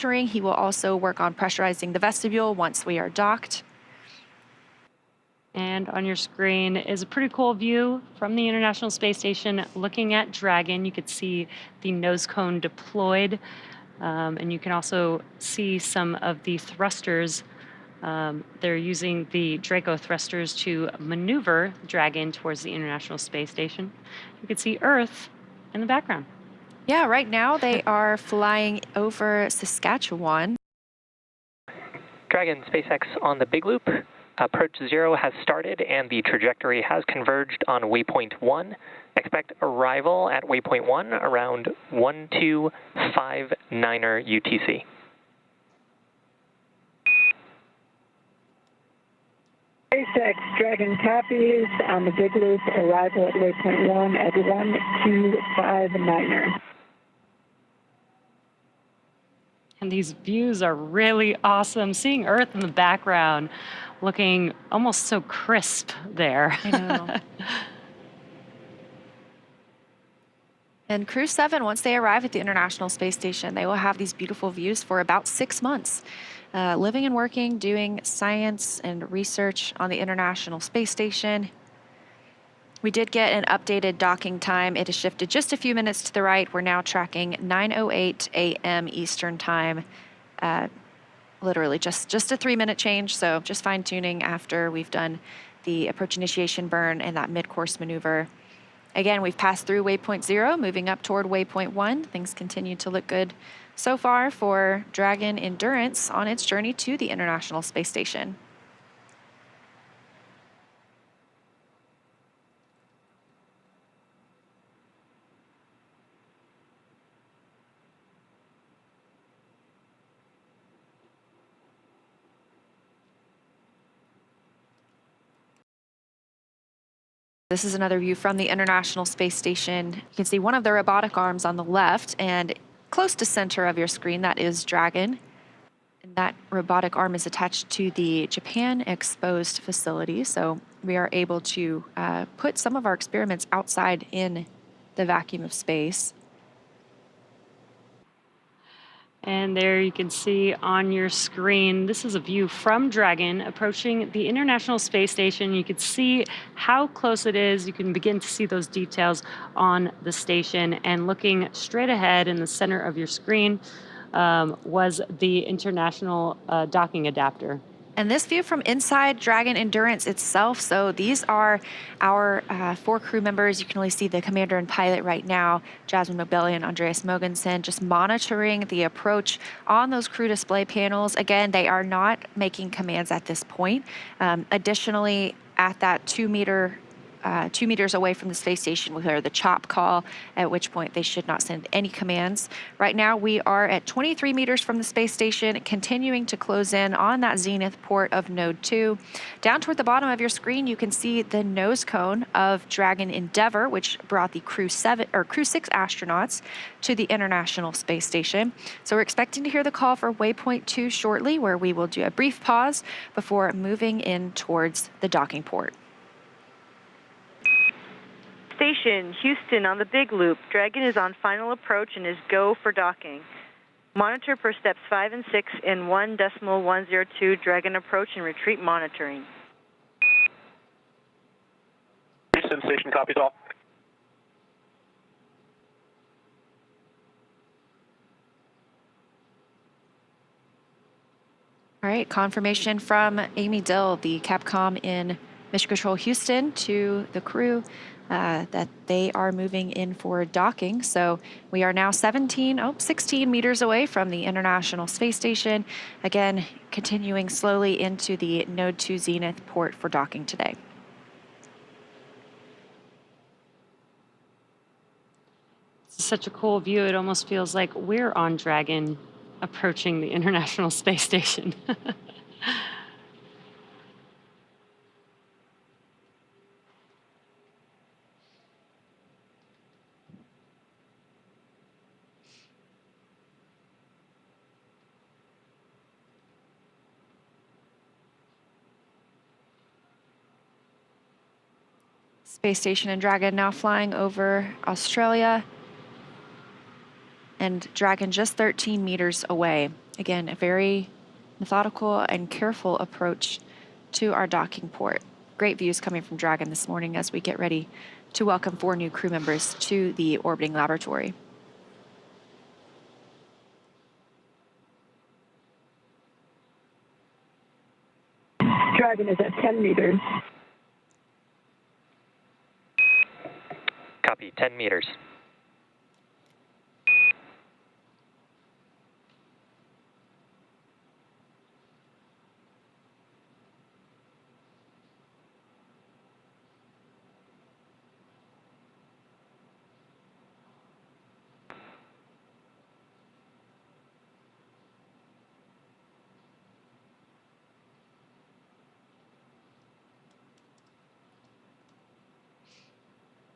monitoring. He will also work on pressurizing the vestibule once we are docked. And on your screen is a pretty cool view from the International Space Station looking at Dragon. You could see the nose cone deployed, and you can also see some of the thrusters. They're using the Draco thrusters to maneuver Dragon towards the International Space Station. You can see Earth in the background. Yeah, right now they are flying over Saskatchewan. Dragon SpaceX on the big loop. Approach 0 has started and the trajectory has converged on waypoint 1. Expect arrival at waypoint 1 around 1259er UTC. SpaceX Dragon copies on the big loop, arrival at waypoint 1 at 1259er. And these views are really awesome. Seeing Earth in the background, looking almost so crisp there. I know. And Crew 7, once they arrive at the International Space Station, they will have these beautiful views for about 6 months, living and working, doing science and research on the International Space Station. We did get an updated docking time. It has shifted just a few minutes to the right. We're now tracking 9:08 a.m. Eastern Time. Literally just a 3-minute change, so just fine-tuning after we've done the approach initiation burn and that mid-course maneuver. Again, we've passed through waypoint 0, moving up toward waypoint 1. Things continue to look good so far for Dragon Endurance on its journey to the International Space Station. This is another view from the International Space Station. You can see one of the robotic arms on the left, and close to center of your screen, that is Dragon. And that robotic arm is attached to the Japan exposed facility, so we are able to put some of our experiments outside in the vacuum of space. And there you can see on your screen, this is a view from Dragon approaching the International Space Station. You can see how close it is. You can begin to see those details on the station. And looking straight ahead in the center of your screen was the International Docking Adapter. And this view from inside Dragon Endurance itself, so these are our 4 crew members. You can only see the commander and pilot right now, Jasmin Moghbeli and Andreas Mogensen, just monitoring the approach on those crew display panels. Again, they are not making commands at this point. Additionally, at that 2 meters away from the space station, we hear the chop call, at which point they should not send any commands. Right now, we are at 23 meters from the space station, continuing to close in on that zenith port of Node 2. Down toward the bottom of your screen, you can see the nose cone of Dragon Endeavour, which brought the Crew 6 astronauts to the International Space Station. So we're expecting to hear the call for waypoint 2 shortly, where we will do a brief pause before moving in towards the docking port. Station, Houston on the big loop. Dragon is on final approach and is go for docking. Monitor per steps 5 and 6 in 1.102 Dragon approach and retreat monitoring. Houston Station copies all. All right, confirmation from Amy Dill, the Capcom in Mission Control Houston, to the crew that they are moving in for docking. So we are now 16 meters away from the International Space Station. Again, continuing slowly into the Node 2 Zenith port for docking today. It's such a cool view. It almost feels like we're on Dragon approaching the International Space Station. Space Station and Dragon now flying over Australia, and Dragon just 13 meters away. Again, a very methodical and careful approach to our docking port. Great views coming from Dragon this morning as we get ready to welcome 4 new crew members to the orbiting laboratory. Dragon is at 10 meters. Copy, 10 meters.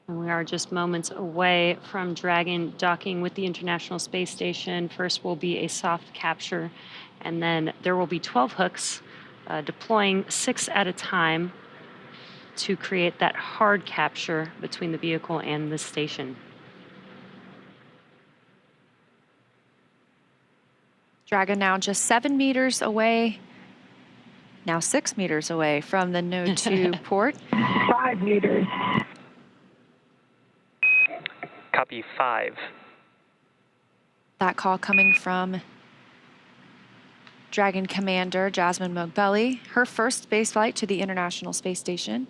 And we are just moments away from Dragon docking with the International Space Station. First will be a soft capture, and then there will be 12 hooks deploying 6 at a time to create that hard capture between the vehicle and the station. Dragon now just 7 meters away, now 6 meters away from the Node 2 port. 5 meters. Copy, 5. That call coming from Dragon Commander Jasmin Moghbeli, her first spaceflight to the International Space Station.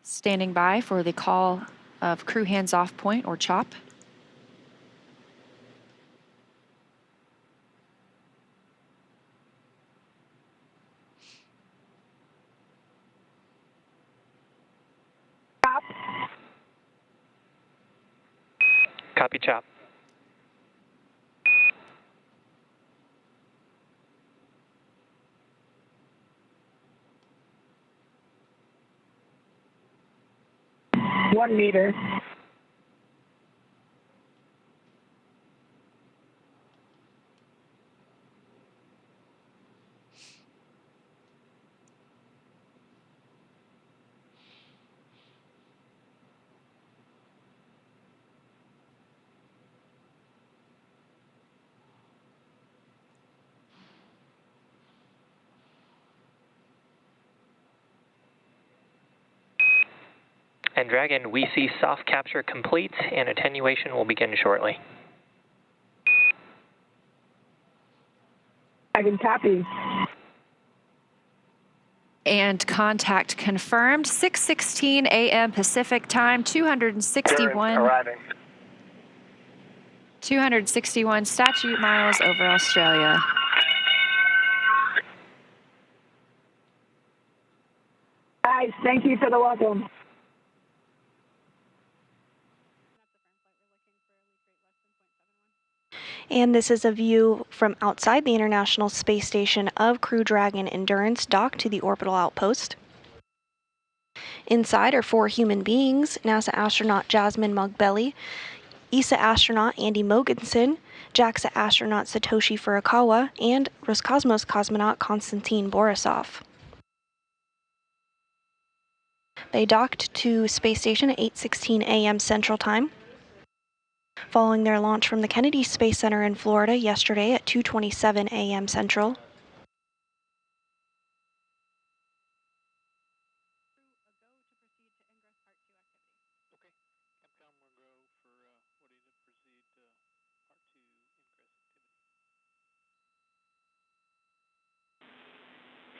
Standing by for the call of crew hands-off point, or CHOP. Stop. Copy, chop. One meter. And Dragon, we see soft capture complete, and attenuation will begin shortly. Dragon copies. And contact confirmed, 6:16 a.m. Pacific time, 261 statute miles over Australia. Guys, thank you for the welcome. And this is a view from outside the International Space Station of Crew Dragon Endurance docked to the orbital outpost. Inside are 4 human beings: NASA astronaut Jasmin Moghbeli, ESA astronaut Andy Mogensen, JAXA astronaut Satoshi Furukawa, and Roscosmos cosmonaut Konstantin Borisov. They docked to Space Station at 8:16 a.m. Central Time, following their launch from the Kennedy Space Center in Florida yesterday at 2:27 a.m. Central.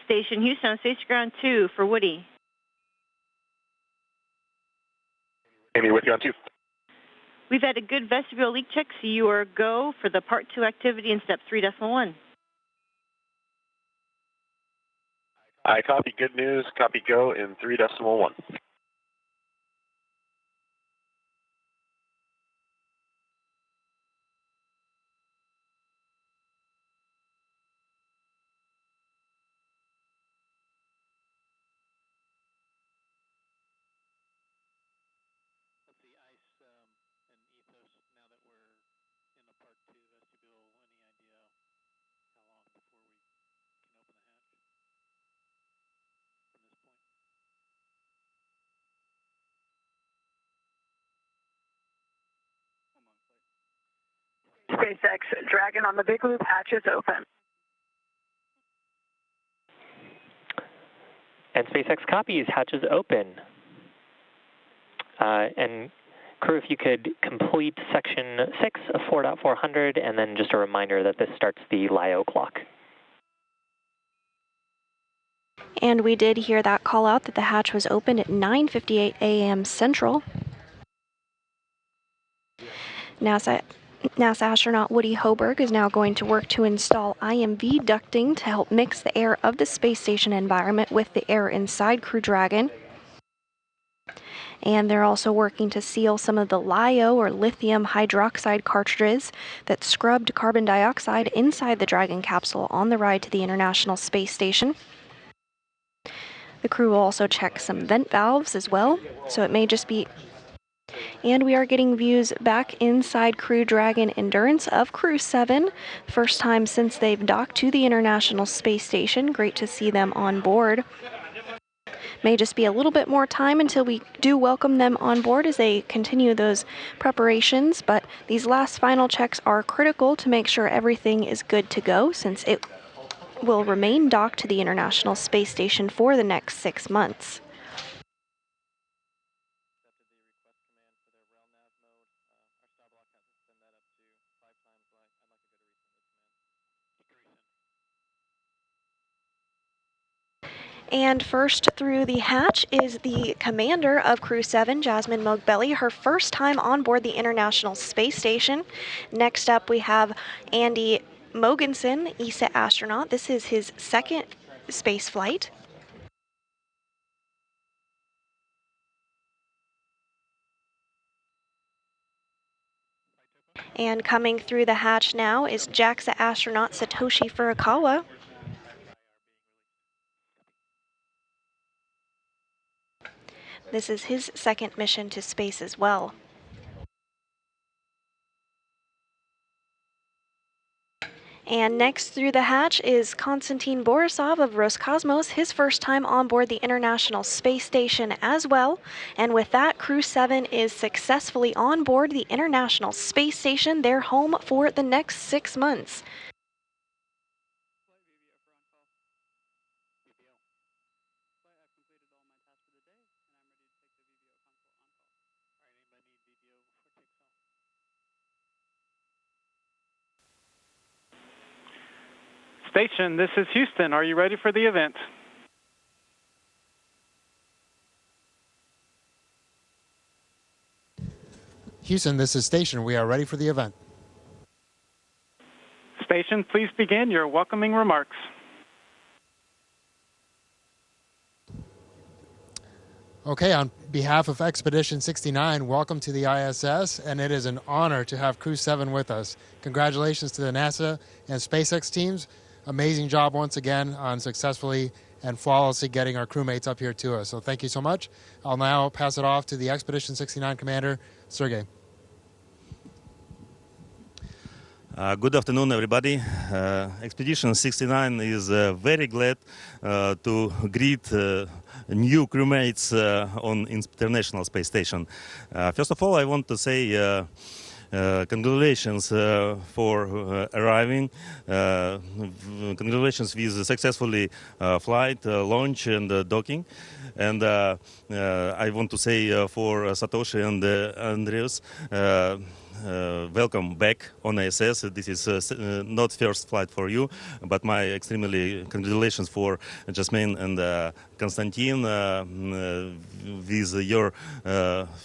Station Houston on Station Ground 2 for Woody. Amy, with you on 2. We've had a good vestibule leak check, so you are go for the Part 2 activity in Step 3.1. I copy, good news, copy go in 3.1. SpaceX Dragon on the big loop, hatches open. And SpaceX copies, hatches open. And crew, if you could complete section 6 of 4.400, and then just a reminder that this starts the LIO clock. And we did hear that call out that the hatch was opened at 9:58 a.m. Central. NASA astronaut Woody Hoberg is now going to work to install IMV ducting to help mix the air of the space station environment with the air inside Crew Dragon. And they're also working to seal some of the LiO, or lithium hydroxide cartridges that scrubbed carbon dioxide inside the Dragon capsule on the ride to the International Space Station. The crew will also check some vent valves as well, so it may just be... And we are getting views back inside Crew Dragon Endurance of Crew 7. First time since they've docked to the International Space Station. Great to see them on board. May just be a little bit more time until we do welcome them on board as they continue those preparations, but these last final checks are critical to make sure everything is good to go, since it will remain docked to the International Space Station for the next 6 months. And first through the hatch is the commander of Crew 7, Jasmin Moghbeli, her first time on board the International Space Station. Next up we have Andy Mogensen, ESA astronaut. This is his second space flight. And coming through the hatch now is JAXA astronaut Satoshi Furukawa. This is his second mission to space as well. And next through the hatch is Konstantin Borisov of Roscosmos, his first time on board the International Space Station as well. And with that, Crew 7 is successfully on board the International Space Station, their home for the next 6 months. Station, this is Houston. Are you ready for the event? Houston, this is Station. We are ready for the event. Station, please begin your welcoming remarks. Okay, on behalf of Expedition 69, welcome to the ISS, and it is an honor to have Crew 7 with us. Congratulations to the NASA and SpaceX teams. Amazing job once again on successfully and flawlessly getting our crewmates up here to us. So thank you so much. I'll now pass it off to the Expedition 69 commander, Sergey. Good afternoon, everybody. Expedition 69 is very glad to greet new crewmates on International Space Station. First of all, I want to say congratulations for arriving. Congratulations with successfully flight, launch, and docking. And I want to say for Satoshi and Andreas, welcome back on ISS. This is not first flight for you, but my extremely congratulations for Jasmin and Konstantin with your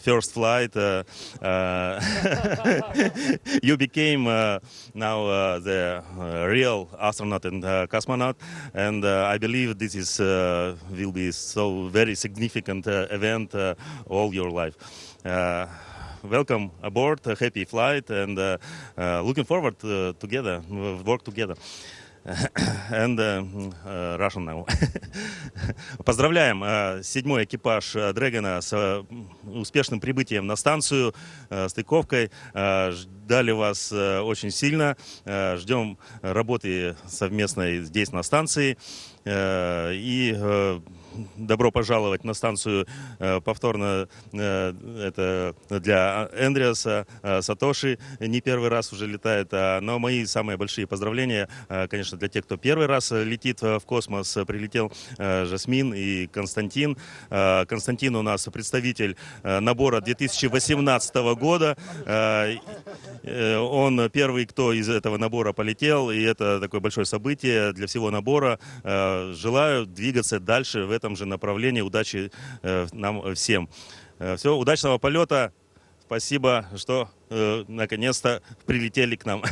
first flight. You became now the real astronaut and cosmonaut, and I believe this is will be so very significant event all your life. Welcome aboard, a happy flight, and looking forward to together, work together. And Russian now. Поздравляем седьмой экипаж Дрэгона с успешным прибытием на станцию, стыковкой. Ждали вас очень сильно. Ждем работы совместной здесь на станции. И добро пожаловать на станцию повторно. Это для Андреаса, Сатоши не первый раз уже летает. Но мои самые большие поздравления, конечно, для тех, кто первый раз летит в космос. Прилетел Жасмин и Константин. Константин у нас представитель набора 2018 года. Он первый, кто из этого набора полетел, и это такое большое событие для всего набора. Желаю двигаться дальше в этом же направлении. Удачи нам всем. Все, удачного полета. Спасибо, что наконец-то прилетели к нам.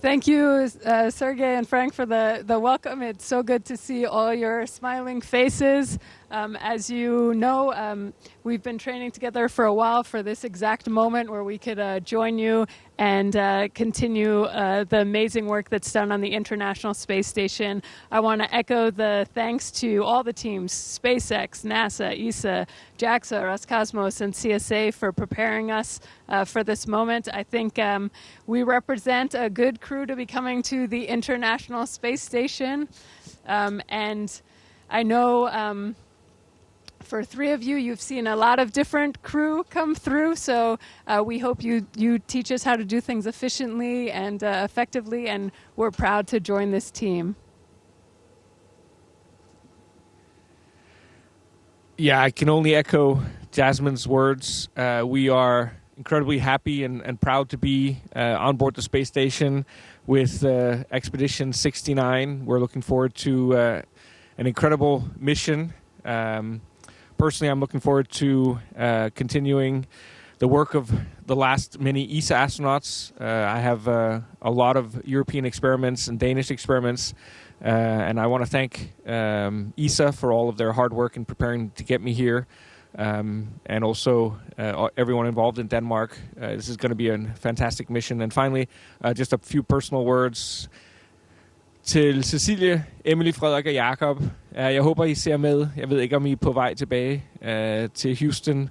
Thank you, Sergey and Frank, for the welcome. It's so good to see all your smiling faces. As you know, we've been training together for a while for this exact moment where we could join you and continue the amazing work that's done on the International Space Station. I want to echo the thanks to all the teams, SpaceX, NASA, ESA, JAXA, Roscosmos, and CSA for preparing us for this moment. I think we represent a good crew to be coming to the International Space Station. And I know for three of you, you've seen a lot of different crew come through, so we hope you teach us how to do things efficiently and effectively, and we're proud to join this team. Yeah, I can only echo Jasmin's words. We are incredibly happy and proud to be on board the space station with Expedition 69. We're looking forward to an incredible mission. Personally, I'm looking forward to continuing the work of the last many ESA astronauts. I have a lot of European experiments and Danish experiments, and I want to thank ESA for all of their hard work in preparing to get me here, and also everyone involved in Denmark. This is going to be a fantastic mission. And finally, just a few personal words. Til Cecilie, Emily, Frederik og Jakob. Jeg håber, I ser med. Jeg ved ikke, om I er på vej tilbage til Houston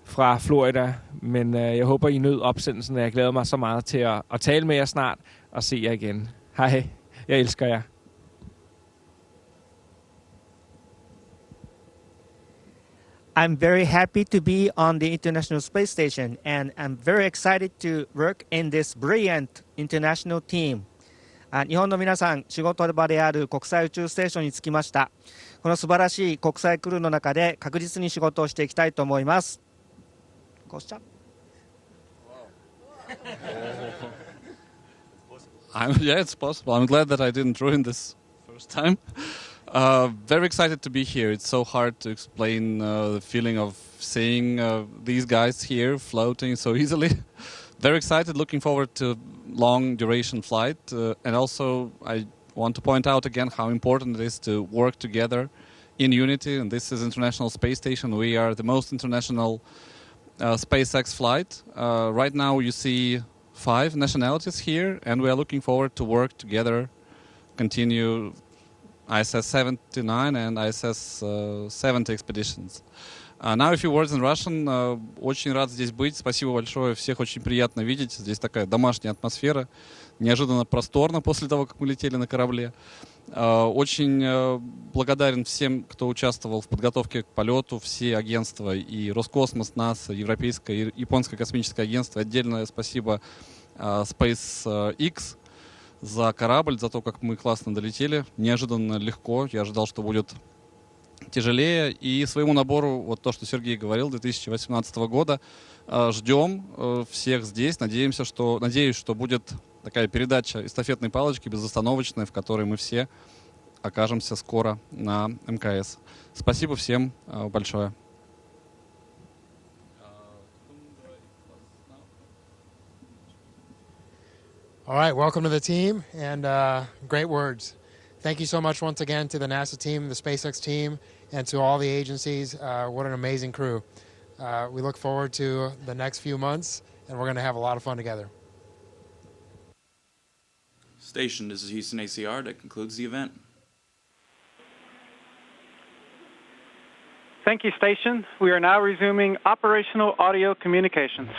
fra Florida, men jeg håber, I nød opsendelsen, og jeg glæder mig så meget til at tale med jer snart og se jer igen. Hej, jeg elsker jer. I'm very happy to be on the International Space Station, and I'm very excited to work in this brilliant international team. 日本の皆さん、仕事場である国際宇宙ステーションに着きました。この素晴らしい国際クルーの中で確実に仕事をしていきたいと思います。Yeah, it's possible. I'm glad that I didn't ruin this first time. Very excited to be here. It's so hard to explain the feeling of seeing these guys here floating so easily. Very excited, looking forward to long duration flight. And also, I want to point out again how important it is to work together in unity. And this is International Space Station. We are the most international SpaceX flight. Right now, you see 5 nationalities here, and we are looking forward to work together, continue ISS 79 and ISS 70 expeditions. Now a few words in Russian. Очень рад здесь быть. Спасибо большое. Всех очень приятно видеть. Здесь такая домашняя атмосфера. Неожиданно просторно после того, как мы летели на корабле. Очень благодарен всем, кто участвовал в подготовке к полету. Все агентства, и Роскосмос, НАСА, Европейское и Японское космическое агентство. Отдельное спасибо SpaceX за корабль, за то, как мы классно долетели. Неожиданно легко. Я ожидал, что будет тяжелее. И своему набору, вот то, что Сергей говорил, 2018 года, ждем всех здесь. Надеюсь, что будет такая передача эстафетной палочки безостановочная, в которой мы все окажемся скоро на МКС. Спасибо всем большое. All right, welcome to the team, and great words. Thank you so much once again to the NASA team, the SpaceX team, and to all the agencies. What an amazing crew. We look forward to the next few months, and we're going to have a lot of fun together. Station, this is Houston ACR. That concludes the event. Thank you, Station. We are now resuming operational audio communications.